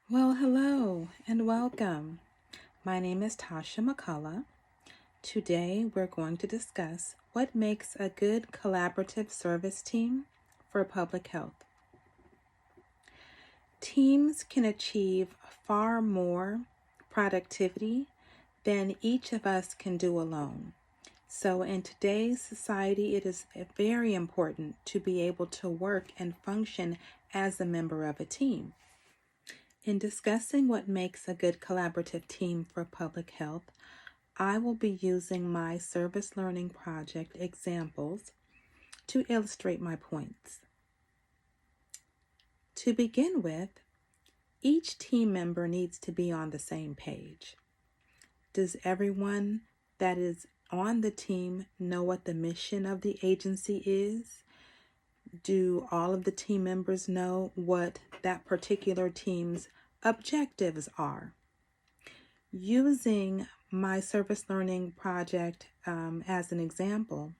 Well, hello and welcome. My name is Tasha McCullough. Today we're going to discuss what makes a good collaborative service team for public health. Teams can achieve far more productivity than each of us can do alone. So in today's society, it is very important to be able to work and function as a member of a team. In discussing what makes a good collaborative team for public health, I will be using my service learning project examples to illustrate my points. To begin with, each team member needs to be on the same page. Does everyone that is on the team know what the mission of the agency is? Do all of the team members know what that particular team's objectives are? Using my service learning project as an example,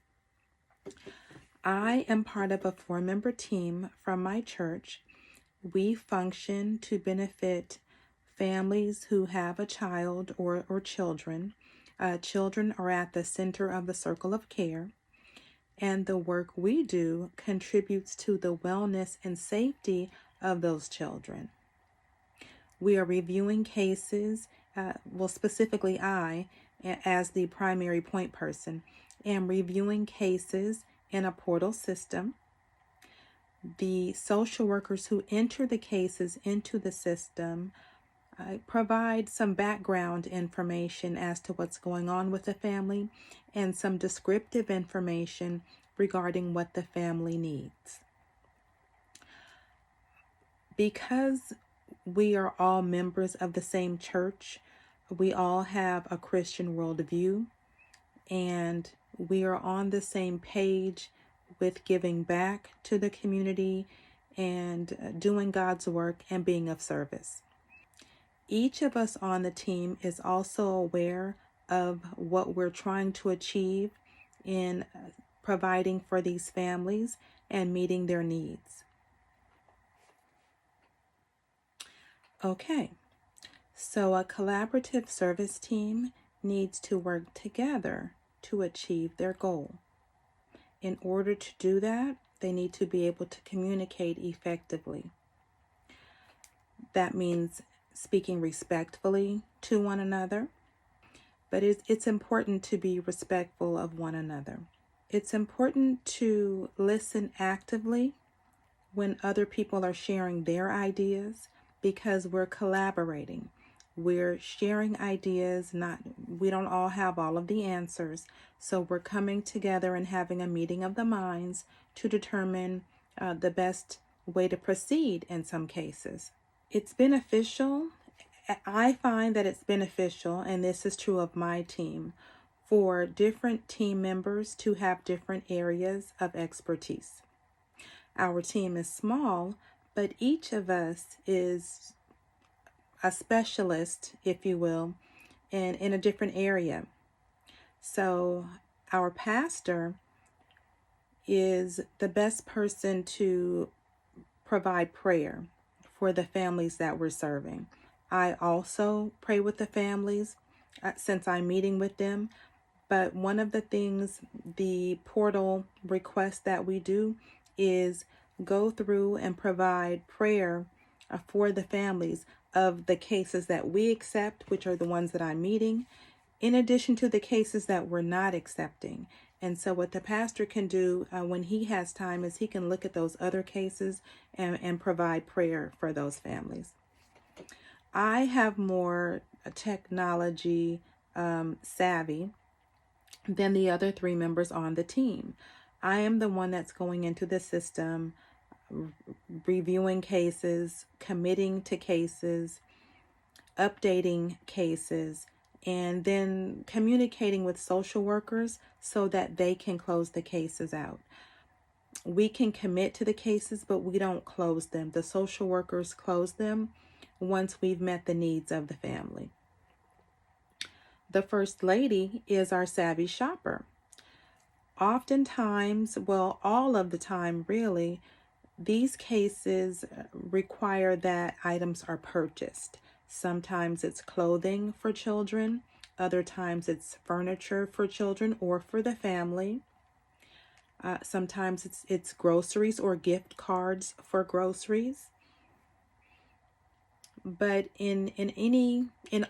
I am part of a 4-member team from my church. We function to benefit families who have a child or children. Children are at the center of the circle of care, and the work we do contributes to the wellness and safety of those children. We are reviewing cases, specifically I, as the primary point person, am reviewing cases in a portal system. The social workers who enter the cases into the system provide some background information as to what's going on with the family and some descriptive information regarding what the family needs. Because we are all members of the same church, we all have a Christian worldview, and we are on the same page with giving back to the community and doing God's work and being of service. Each of us on the team is also aware of what we're trying to achieve in providing for these families and meeting their needs. Okay, so a collaborative service team needs to work together to achieve their goal. In order to do that, they need to be able to communicate effectively. That means speaking respectfully to one another, but it's important to be respectful of one another. It's important to listen actively when other people are sharing their ideas, because we're collaborating. We're sharing ideas, we don't all have all of the answers, so we're coming together and having a meeting of the minds to determine the best way to proceed in some cases. It's beneficial. I find that it's beneficial, and this is true of my team, for different team members to have different areas of expertise. Our team is small, but each of us is a specialist, if you will, in a different area. So our pastor is the best person to provide prayer for the families that we're serving. I also pray with the families since I'm meeting with them. But one of the things, the portal request that we do is go through and provide prayer for the families of the cases that we accept, which are the ones that I'm meeting, in addition to the cases that we're not accepting. And so what the pastor can do when he has time is he can look at those other cases and provide prayer for those families. I have more technology savvy than the other 3 members on the team. I am the one that's going into the system, reviewing cases, committing to cases, updating cases, and then communicating with social workers so that they can close the cases out. We can commit to the cases, but we don't close them. The social workers close them once we've met the needs of the family. The first lady is our savvy shopper. Oftentimes, well, all of the time really, These cases require that items are purchased. Sometimes it's clothing for children, other times it's furniture for children or for the family. Sometimes it's groceries or gift cards for groceries. But in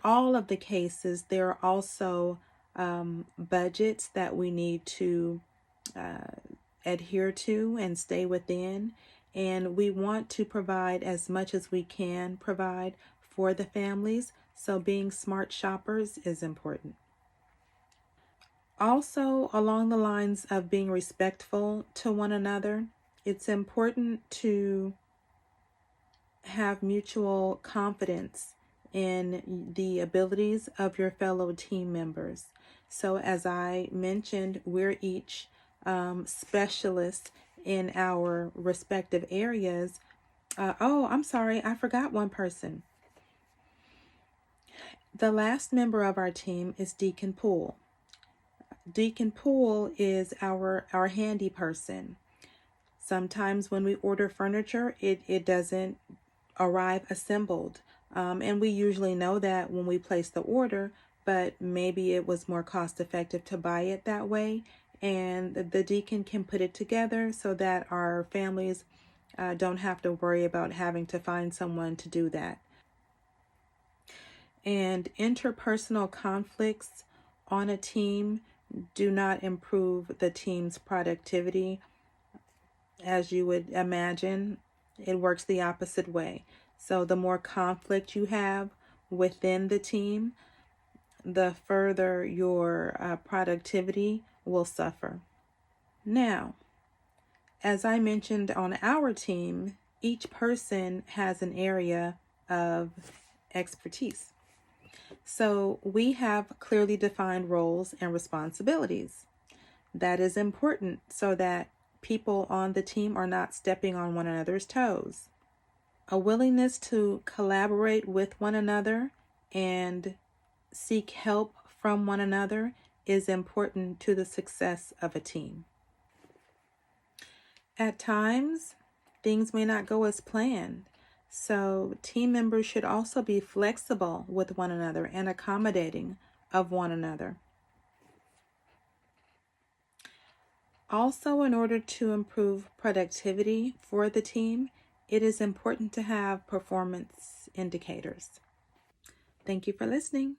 all of the cases, there are also budgets that we need to adhere to and stay within. And we want to provide as much as we can provide for the families. So being smart shoppers is important. Also, along the lines of being respectful to one another, it's important to have mutual confidence in the abilities of your fellow team members. So, as I mentioned, we're each specialists in our respective areas. Oh, I'm sorry, I forgot one person. The last member of our team is Deacon Poole. Deacon Poole is our handy person. Sometimes when we order furniture, it doesn't arrive assembled. And we usually know that when we place the order, but maybe it was more cost effective to buy it that way. And the deacon can put it together so that our families don't have to worry about having to find someone to do that. And interpersonal conflicts on a team do not improve the team's productivity. As you would imagine, it works the opposite way. So the more conflict you have within the team, the further your productivity will suffer. Now, as I mentioned on our team, each person has an area of expertise. So we have clearly defined roles and responsibilities. That is important so that people on the team are not stepping on one another's toes. A willingness to collaborate with one another and seek help from one another is important to the success of a team. At times, things may not go as planned, so team members should also be flexible with one another and accommodating of one another. Also, in order to improve productivity for the team, it is important to have performance indicators. Thank you for listening.